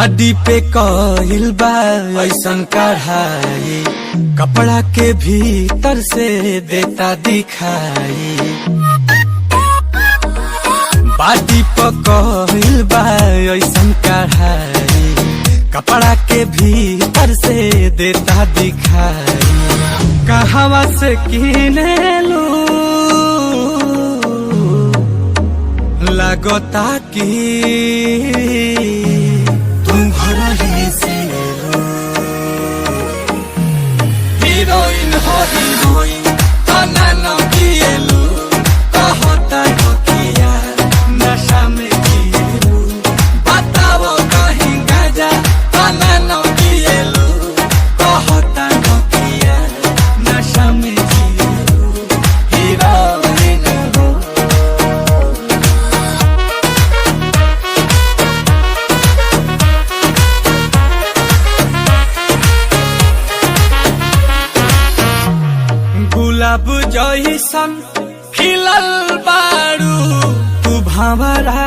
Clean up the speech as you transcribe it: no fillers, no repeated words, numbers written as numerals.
Body पे कहिल बा ऐसन कढ़ाई, कपड़ा के भीतर से देता दिखाई। बॉडी पे कहिल बा ऐसन कढ़ाई, कपड़ा के भीतर से देता दिखाई। कहवा से किने लू लगता कि तुम घर ही से हीरोइन हो हीरोइन तना न किएलू, कहता हो किया नशा में किएलू। बताओ कहीं गाजा तना न किएलू, कहता हो किया नशा में किएलू। हीरोइन हो गुलाब जइसन खिलल बारू, तू भंवरा